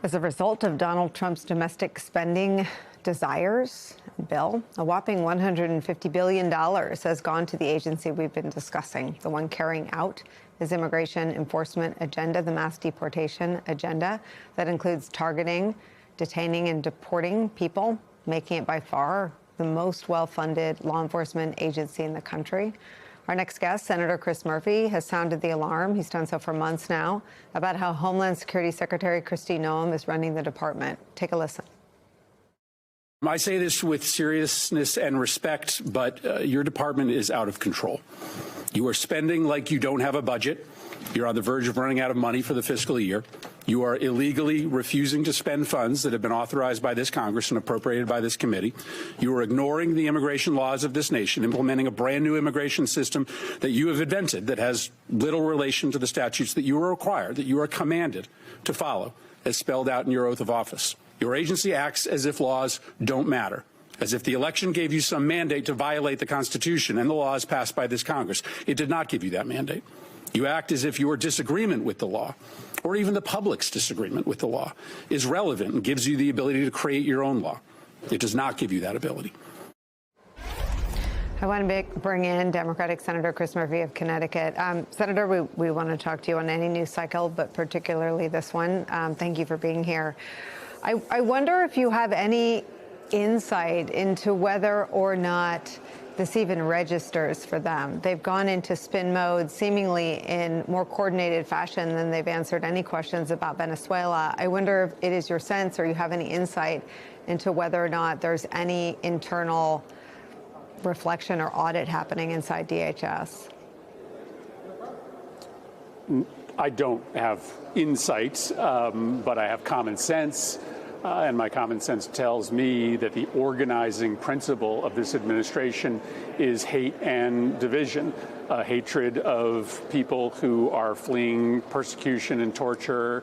As a result of Donald Trump's domestic spending desires bill, a whopping $150 billion has gone to the agency we've been discussing, the one carrying out his immigration enforcement agenda, the mass deportation agenda that includes targeting, detaining, and deporting people, making it by far the most well-funded law enforcement agency in the country. Our next guest, Senator Chris Murphy, has sounded the alarm. He's done so for months now about how Homeland Security Secretary Kristi Noem is running the department. Take a listen. I say this with seriousness and respect, but your department is out of control. You are spending like you don't have a budget. You're on the verge of running out of money for the fiscal year. You are illegally refusing to spend funds that have been authorized by this Congress and appropriated by this committee. You are ignoring the immigration laws of this nation, implementing a brand new immigration system that you have invented that has little relation to the statutes that you are required, that you are commanded to follow, as spelled out in your oath of office. Your agency acts as if laws don't matter, as if the election gave you some mandate to violate the Constitution and the laws passed by this Congress. It did not give you that mandate. You act as if your disagreement with the law, or even the public's disagreement with the law, is relevant and gives you the ability to create your own law. It does not give you that ability. I want to bring in Democratic Senator Chris Murphy of Connecticut. Senator, we want to talk to you on any news cycle, but particularly this one. Thank you for being here. I wonder if you have any insight into whether or not this even registers for them. They've gone into spin mode seemingly in more coordinated fashion than they've answered any questions about Venezuela. I wonder if it is your sense or you have any insight into whether or not there's any internal reflection or audit happening inside DHS. I don't have insight, but I have common sense. And my common sense tells me that the organizing principle of this administration is hate and division, hatred of people who are fleeing persecution and torture,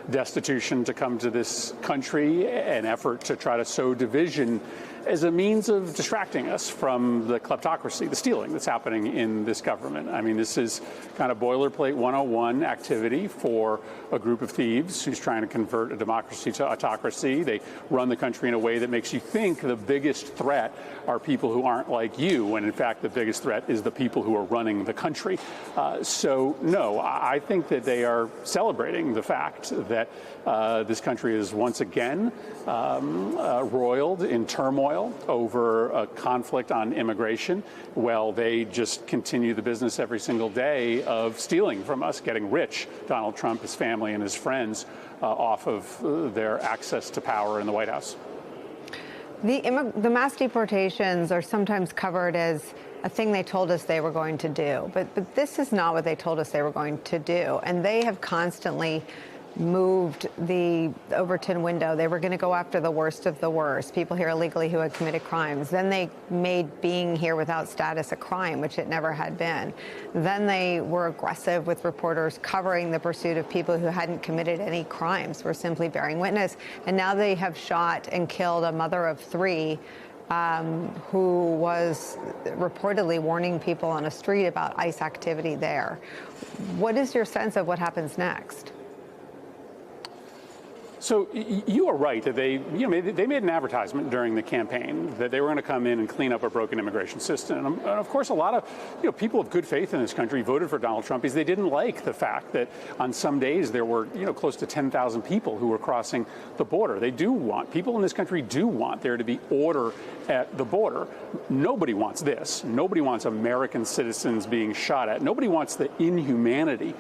destitution to come to this country, an effort to try to sow division as a means of distracting us from the kleptocracy, the stealing that's happening in this government. I mean, this is kind of boilerplate 101 activity for a group of thieves who's trying to convert a democracy to autocracy. They run the country in a way that makes you think the biggest threat are people who aren't like you, when in fact the biggest threat is the people who are running the country. So no, I think that they are celebrating the fact that this country is once again roiled in turmoil over a conflict on immigration. Well, they just continue the business every single day of stealing from us, getting rich, Donald Trump, his family, and his friends, off of their access to power in the White House. The mass deportations are sometimes covered as a thing they told us they were going to do, but this is not what they told us they were going to do, and they have constantly moved the Overton window. They were going to go after the worst of the worst, people here illegally who had committed crimes. Then they made being here without status a crime, which it never had been. Then they were aggressive with reporters covering the pursuit of people who hadn't committed any crimes, were simply bearing witness. And now they have shot and killed a mother of three who was reportedly warning people on a street about ICE activity there. What is your sense of what happens next? So you are right that they made an advertisement during the campaign that they were going to come in and clean up a broken immigration system. And of course, a lot of people of good faith in this country voted for Donald Trump because they didn't like the fact that on some days there were close to 10,000 people who were crossing the border. People in this country do want there to be order at the border. Nobody wants this. Nobody wants American citizens being shot at. Nobody wants the inhumanity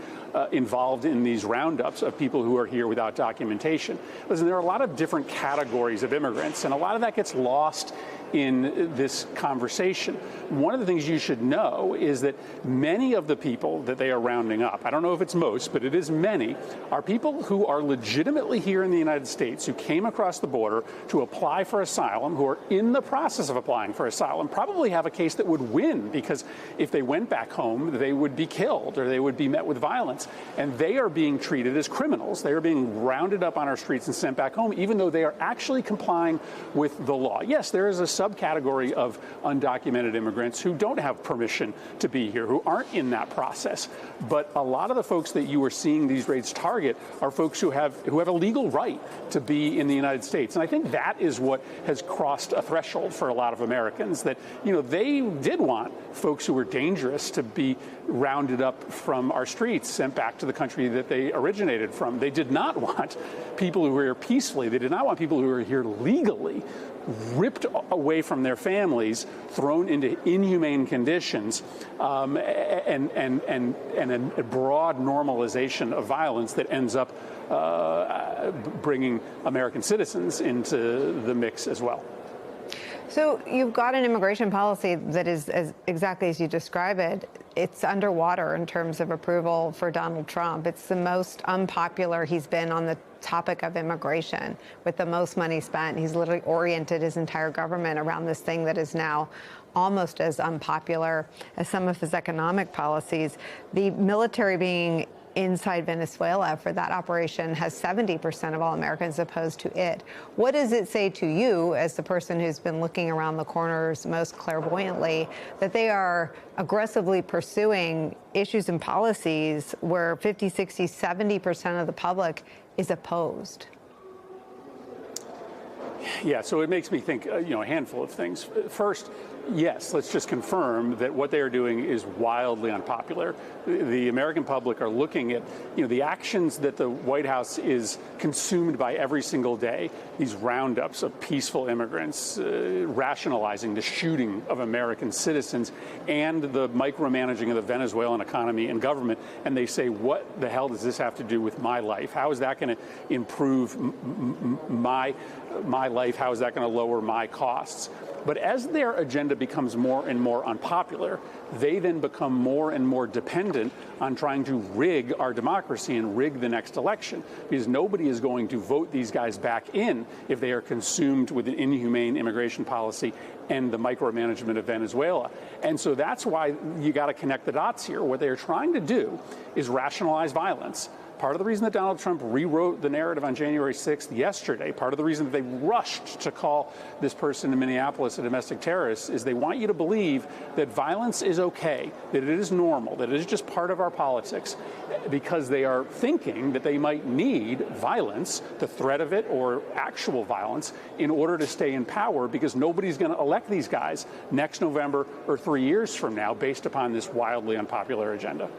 involved in these roundups of people who are here without documentation. Listen, there are a lot of different categories of immigrants, and a lot of that gets lost in this conversation. One of the things you should know is that many of the people that they are rounding up, I don't know if it's most, but it is many, are people who are legitimately here in the United States, who came across the border to apply for asylum, who are in the process of applying for asylum, probably have a case that would win, because if they went back home, they would be killed or they would be met with violence. violence. And they are being treated as criminals. They are being rounded up on our streets and sent back home, even though they are actually complying with the law. Yes, there is a subcategory of undocumented immigrants who don't have permission to be here, who aren't in that process. But a lot of the folks that you are seeing these raids target are folks who have a legal right to be in the United States. And I think that is what has crossed a threshold for a lot of Americans, that, they did want folks who were dangerous to be rounded up from our streets, sent back to the country that they originated from. They did not want people who were here peacefully. They did not want people who were here legally ripped away from their families, thrown into inhumane conditions, and a broad normalization of violence that ends up bringing American citizens into the mix as well. So you've got an immigration policy that is exactly as you describe it. It's underwater in terms of approval for Donald Trump. It's the most unpopular he's been on the topic of immigration, with the most money spent. He's literally oriented his entire government around this thing that is now almost as unpopular as some of his economic policies. The military being inside Venezuela for that operation has 70% of all Americans opposed to it. What does it say to you, as the person who's been looking around the corners most clairvoyantly, that they are aggressively pursuing issues and policies where 50, 60, 70% of the public is opposed? Yeah, so it makes me think, a handful of things. First, yes, let's just confirm that what they are doing is wildly unpopular. The American public are looking at, the actions that the White House is consumed by every single day, these roundups of peaceful immigrants, rationalizing the shooting of American citizens, and the micromanaging of the Venezuelan economy and government. And they say, what the hell does this have to do with my life? How is that going to improve my life? How is that going to lower my costs? But as their agenda becomes more and more unpopular, they then become more and more dependent on trying to rig our democracy and rig the next election, because nobody is going to vote these guys back in if they are consumed with an inhumane immigration policy and the micromanagement of Venezuela. And so that's why you got to connect the dots here. What they are trying to do is rationalize violence. Part of the reason that Donald Trump rewrote the narrative on January 6th yesterday, part of the reason that they rushed to call this person in Minneapolis a domestic terrorist, is they want you to believe that violence is okay, that it is normal, that it is just part of our politics, because they are thinking that they might need violence, the threat of it, or actual violence, in order to stay in power, because nobody's going to elect these guys next November or 3 years from now based upon this wildly unpopular agenda.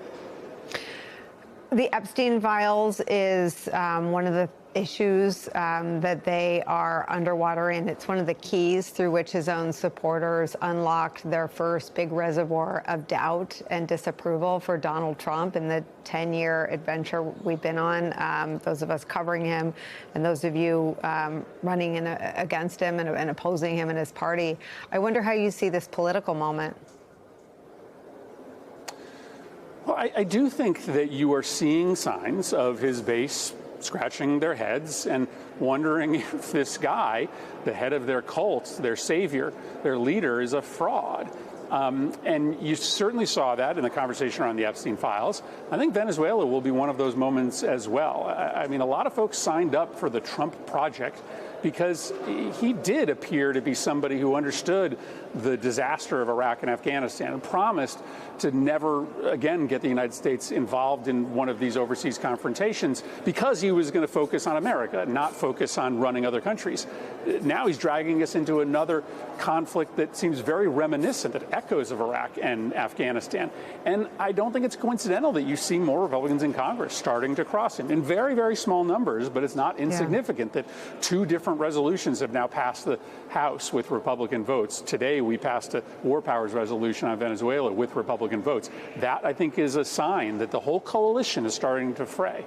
The Epstein files is one of the issues that they are underwater in. It's one of the keys through which his own supporters unlocked their first big reservoir of doubt and disapproval for Donald Trump in the 10-year adventure we've been on, those of us covering him and those of you running against him and opposing him and his party. I wonder how you see this political moment. Well, I do think that you are seeing signs of his base scratching their heads and wondering if this guy, the head of their cult, their savior, their leader, is a fraud. And you certainly saw that in the conversation around the Epstein files. I think Venezuela will be one of those moments as well. I mean, a lot of folks signed up for the Trump project because he did appear to be somebody who understood the disaster of Iraq and Afghanistan and promised to never again get the United States involved in one of these overseas confrontations, because he was going to focus on America, not focus on running other countries. Now he's dragging us into another conflict that seems very reminiscent, that echoes of Iraq and Afghanistan. And I don't think it's coincidental that you see more Republicans in Congress starting to cross him in very, very small numbers, but it's not insignificant that two different resolutions have now passed the House with Republican votes. Today, we passed a war powers resolution on Venezuela with Republican votes. That, I think, is a sign that the whole coalition is starting to fray.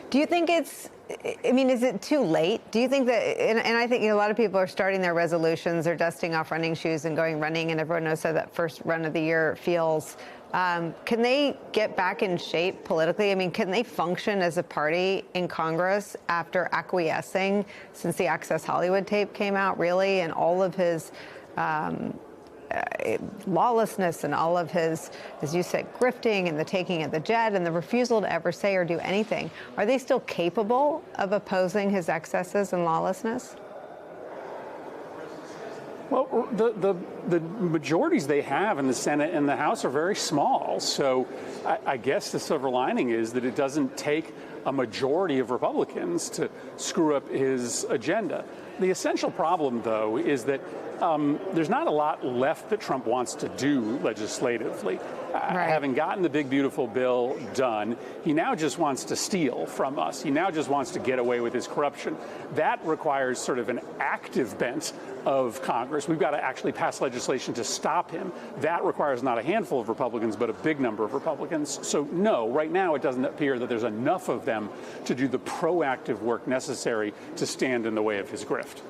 Do you think is it too late? Do you think that, and I think a lot of people are starting their resolutions, they're dusting off running shoes and going running, and everyone knows how that first run of the year feels. Can they get back in shape politically? I mean, can they function as a party in Congress after acquiescing since the Access Hollywood tape came out, really, and all of his lawlessness and all of his, as you said, grifting and the taking of the jet and the refusal to ever say or do anything, are they still capable of opposing his excesses and lawlessness? Well, the majorities they have in the Senate and the House are very small. So I guess the silver lining is that it doesn't take a majority of Republicans to screw up his agenda. The essential problem, though, is that there's not a lot left that Trump wants to do legislatively. Right. Having gotten the big, beautiful bill done, he now just wants to steal from us. He now just wants to get away with his corruption. That requires sort of an active bent of Congress. We've got to actually pass legislation to stop him. That requires not a handful of Republicans, but a big number of Republicans. So, no, right now it doesn't appear that there's enough of them to do the proactive work necessary to stand in the way of his grift.